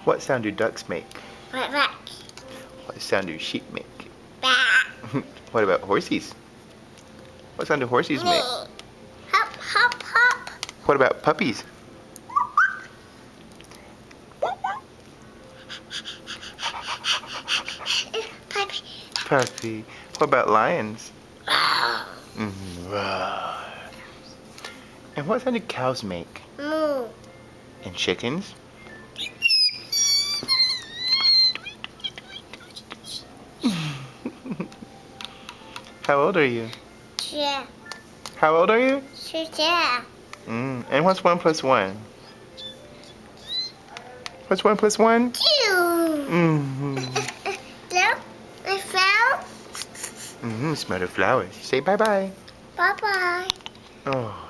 What sound do ducks make? Quack, quack. What sound do sheep make? Bah. What about horses? What sound do horses make? Hop, hop, hop. What about puppies? Puppy. Puppy. What about lions? Wow. Roar. And what sound do cows make? Moo. And chickens? How old are you? Yeah. How old are you? Yeah. And what's 1 plus 1? What's 1 plus 1? 2. Mm-hmm. Hello? I found. Smell the flowers. Say bye-bye. Bye-bye. Oh.